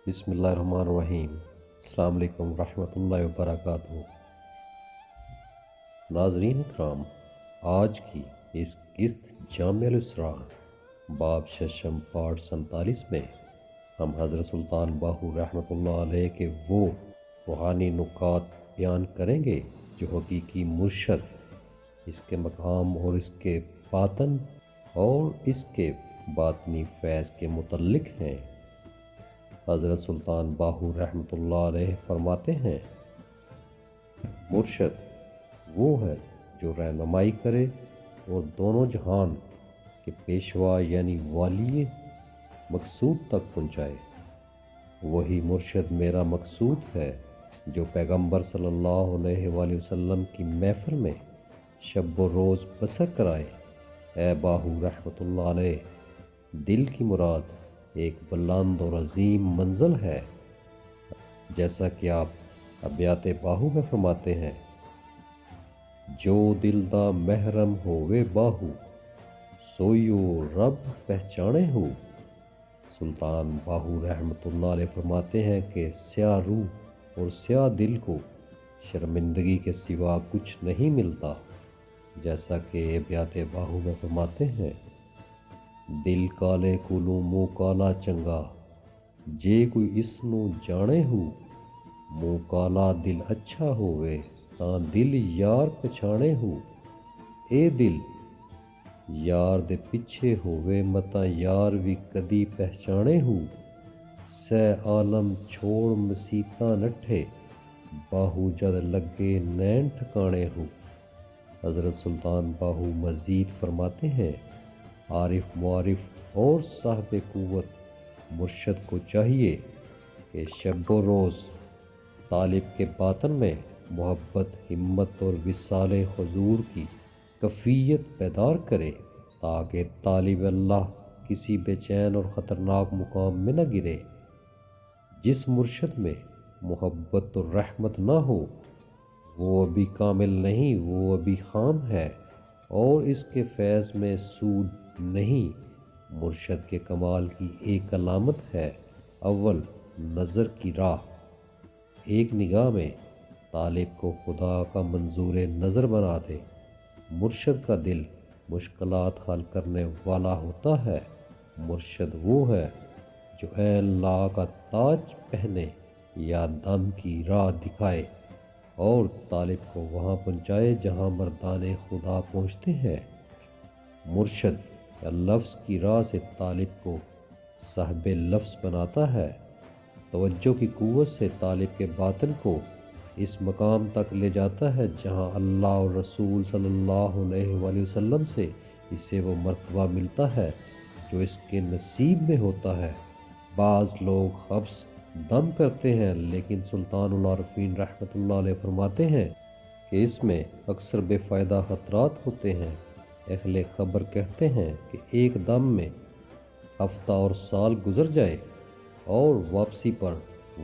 بسم اللہ الرحمن الرحیم۔ السلام علیکم ورحمۃ اللہ وبرکاتہ۔ ناظرین اکرام، آج کی اس قسط جامع الاسرار باب ششم پارٹ 47 میں ہم حضرت سلطان باہو رحمۃ اللہ علیہ کے وہ روحانی نکات بیان کریں گے جو حقیقی مرشد، اس کے مقام اور اس کے باطن اور اس کے باطنی فیض کے متعلق ہیں۔ حضرت سلطان باہو رحمۃ اللہ علیہ فرماتے ہیں، مرشد وہ ہے جو رہنمائی کرے اور دونوں جہان کے پیشوا یعنی والی مقصود تک پہنچائے۔ وہی مرشد میرا مقصود ہے جو پیغمبر صلی اللہ علیہ وآلہ وسلم کی محفل میں شب و روز بسر کرائے۔ اے باہو رحمۃ اللہ علیہ، دل کی مراد ایک بلند اور عظیم منزل ہے، جیسا کہ آپ ابیات باہو میں فرماتے ہیں، جو دل دا محرم ہووے باہو، سوئیو رب پہچانے ہو۔ سلطان باہو رحمۃ اللہ علیہ فرماتے ہیں کہ سیاہ روح اور سیاہ دل کو شرمندگی کے سوا کچھ نہیں ملتا، جیسا کہ ابیات باہو میں فرماتے ہیں، دل کالے کولوں منہ کالا چنگا، جے کوئی اس نو جانے ہو۔ منہ کالا دل اچھا ہووے تاں دل یار پچھانے ہو۔ اے دل یار دے پچھے ہووے متا یار وی کدی پہچانے ہو۔ سہ عالم چھوڑ مسیتاں نٹھے، باہو جد لگے نین ٹھکانے ہو۔ حضرت سلطان باہو مزید فرماتے ہیں، عارف معارف اور صاحب قوت مرشد کو چاہیے کہ شب و روز طالب کے باطن میں محبت، ہمت اور وصال حضور کی کیفیت بیدار کرے، تاکہ طالب اللہ کسی بے چین اور خطرناک مقام میں نہ گرے۔ جس مرشد میں محبت اور رحمت نہ ہو وہ ابھی کامل نہیں، وہ ابھی خام ہے اور اس کے فیض میں سود نہیں۔ مرشد کے کمال کی ایک علامت ہے، اول نظر کی راہ، ایک نگاہ میں طالب کو خدا کا منظور نظر بنا دے۔ مرشد کا دل مشکلات حل کرنے والا ہوتا ہے۔ مرشد وہ ہے جو عین لا کا تاج پہنے یا دم کی راہ دکھائے اور طالب کو وہاں پہنچائے جہاں مردان خدا پہنچتے ہیں۔ مرشد یا لفظ کی راہ سے طالب کو صاحب لفظ بناتا ہے۔ توجہ کی قوت سے طالب کے باطن کو اس مقام تک لے جاتا ہے جہاں اللہ اور رسول صلی اللہ علیہ وآلہ وسلم سے اسے وہ مرتبہ ملتا ہے جو اس کے نصیب میں ہوتا ہے۔ بعض لوگ حبس دم کرتے ہیں، لیکن سلطان العارفین رحمۃ اللہ علیہ فرماتے ہیں کہ اس میں اکثر بے فائدہ خطرات ہوتے ہیں۔ اہل خبر کہتے ہیں کہ ایک دم میں ہفتہ اور سال گزر جائے اور واپسی پر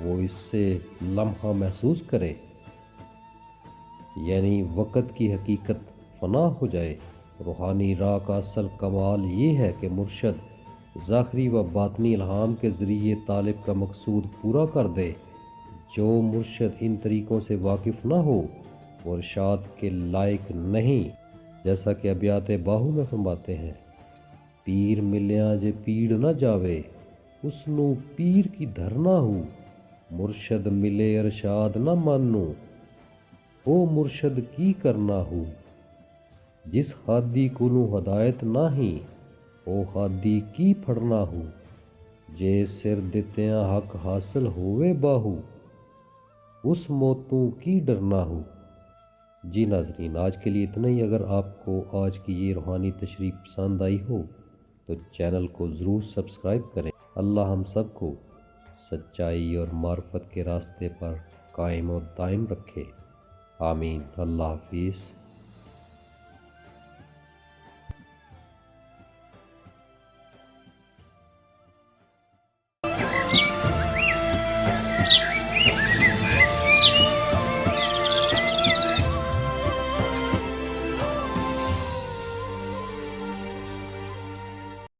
وہ اس سے لمحہ محسوس کرے، یعنی وقت کی حقیقت فنا ہو جائے۔ روحانی راہ کا اصل کمال یہ ہے کہ مرشد ظاہری و باطنی الہام کے ذریعے طالب کا مقصود پورا کر دے۔ جو مرشد ان طریقوں سے واقف نہ ہو وہ ارشاد کے لائق نہیں، جیسا کہ ابیات باہو میں فرماتے ہیں، پیر ملیاں جے پیڑ نہ جاوے، اس نو پیر کی دھرنا ہو۔ مرشد ملے ارشاد نہ مانو، او مرشد کی کرنا ہو۔ جس ہادی کولوں ہدایت نہ ہی، او ہادی کی پھڑنا ہو۔ جے سر دتیاں حق حاصل ہووے باہو، اس موتوں کی ڈرنا ہو۔ جی ناظرین، آج کے لیے اتنا ہی۔ اگر آپ کو آج کی یہ روحانی تشریح پسند آئی ہو تو چینل کو ضرور سبسکرائب کریں۔ اللہ ہم سب کو سچائی اور معرفت کے راستے پر قائم و دائم رکھے، آمین۔ اللہ حافظ۔